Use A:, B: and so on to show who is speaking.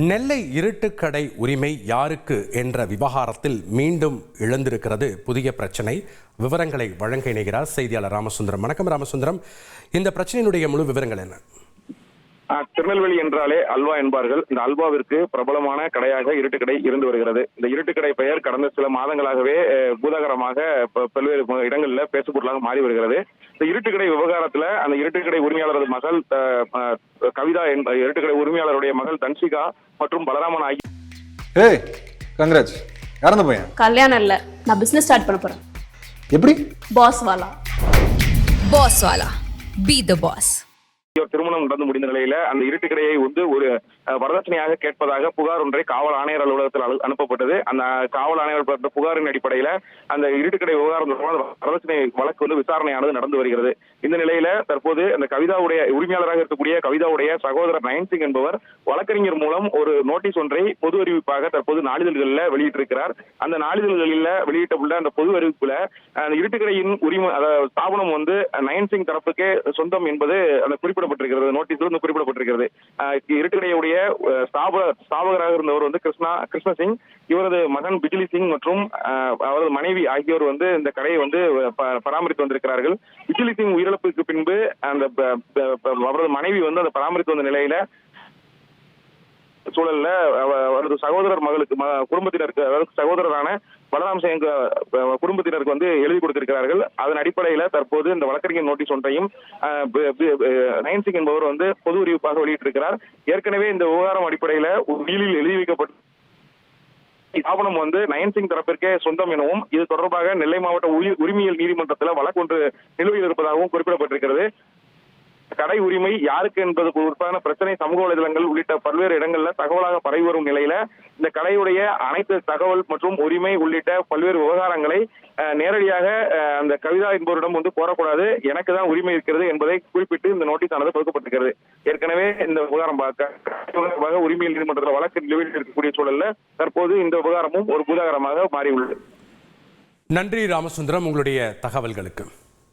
A: நெல்லை இருட்டுக்கடை உரிமை யாருக்கு என்ற விவகாரத்தில் மீண்டும் எழுந்திருக்கிறது புதிய பிரச்சனை. விவரங்களை வழங்க இணைகிறார் செய்தியாளர் ராமசுந்தரம். வணக்கம் ராமசுந்தரம், இந்த பிரச்சனையினுடைய முழு விவரங்கள் என்ன?
B: திருநெல்வேலி என்றாலே அல்வா என்பார்கள். இந்த அல்வாவிற்கு பிரபலமான கடையாக இருட்டுக்கடை இருந்து வருகிறது. இந்த இருட்டுக்கடை பெயர் கடந்த சில மாதங்களாகவே பூதாகரமாக பல்வேறு இடங்களில் பேசுபொருளாக மாறி வருகிறது. இந்த இருட்டுக்கடை விவகாரத்துல அந்த இருட்டுக்கடை உரிமையாளரது மகள் கவிதா, இருட்டுக்கடை உரிமையாளருடைய மகள் தன்சிகா மற்றும் பலராமன் ஆகிய
C: கல்யாணம் இல்ல, நான் பிசினஸ் ஸ்டார்ட் பண்ண போறேன்.
D: எப்படி?
C: பாஸ் வாலா
D: பி தி பாஸ்.
B: திருமணம் நடந்து முடிந்த நிலையில அந்த இருட்டுக்கடையை ஒரு வரதட்சணையாக கேட்பதாக புகார் ஒன்றை காவல் ஆணையர் அலுவலகத்தில் அனுப்பப்பட்டது. அந்த காவல் ஆணையர் புகாரின் அடிப்படையில அந்த இருட்டுக்கடை விவகாரம் வரதட்சணை வழக்கு விசாரணையானது நடந்து வருகிறது. இந்த நிலையில தற்போது அந்த கவிதாவுடைய உரிமையாளராக இருக்கக்கூடிய கவிதாவுடைய சகோதரர் நயன்சிங் என்பவர் வழக்கறிஞர் மூலம் ஒரு நோட்டீஸ் ஒன்றை பொது அறிவிப்பாக தற்போது நாளிதழ்களில் வெளியிட்டிருக்கிறார். அந்த நாளிதழ்களில் வெளியிட்டுள்ள அந்த பொது அறிவிப்புல அந்த இருட்டுக்கடையின் உரிமை ஸ்தாபனம் நயன்சிங் தரப்புக்கே சொந்தம் என்பது அந்த குறிப்பிடப்பட்டிருக்கிறது. நோட்டீஸில் குறிப்பிடப்பட்டிருக்கிறது. இருட்டுக்கடையுடைய ஸ்தாபகராக இருந்தவர் கிருஷ்ண சிங், இவரது மகன் பிஜிலி சிங் மற்றும் அவரது மனைவி ஆகியோர் இந்த கடையை பராமரித்து வந்திருக்கிறார்கள். பிஜிலி சிங் உயிரிழப்புக்கு பின்பு அந்த அவரது மனைவி அதை பராமரித்து வந்த நிலையில சூழல்ல அவரது சகோதரர் மகளுக்கு குடும்பத்தினருக்கு, அதாவது சகோதரரான பலராம் சிங் குடும்பத்தினருக்கு எழுதி கொடுத்திருக்கிறார்கள். அதன் அடிப்படையில தற்போது இந்த வழக்கறிஞர் நோட்டீஸ் ஒன்றையும் நயன்சிங் என்பவர் பொது அறிவிப்பாக வெளியிட்டிருக்கிறார். ஏற்கனவே இந்த விவகாரம் அடிப்படையில உயிலில் எழுதி வைக்கப்பட்ட ஸ்தாபனம் நயன்சிங் தரப்பிற்கே சொந்தம் எனவும் இது தொடர்பாக நெல்லை மாவட்ட உரிமையியல் நீதிமன்றத்தில் வழக்கு ஒன்று நிலுவையில் இருப்பதாகவும் குறிப்பிடப்பட்டிருக்கிறது. கடை உரிமை யாருக்கு என்பது குறிப்பான பிரச்சனை சமூக வலைதளங்கள் உள்ளிட்ட பல்வேறு இடங்கள்ல தகவலாக பரவி வரும் நிலையில இந்த கடையுடைய அனைத்து தகவல் மற்றும் உரிமை உள்ளிட்ட பல்வேறு விவகாரங்களை நேரடியாக அந்த கவிதா என்பவரிடம் கோரக்கூடாது, எனக்கு தான் உரிமை இருக்கிறது என்பதை குறிப்பிட்டு இந்த நோட்டீஸ் ஆனது கொடுக்கப்பட்டிருக்கிறது. ஏற்கனவே இந்த விவகாரம் உரிமையியல் நீதிமன்றத்தில் வழக்கு நிலுவையில் இருக்கக்கூடிய சூழல்ல தற்போது இந்த விவகாரமும் ஒரு பூதாகரமாக மாறியுள்ளது.
A: நன்றி ராமசுந்தரம், உங்களுடைய தகவல்களுக்கு.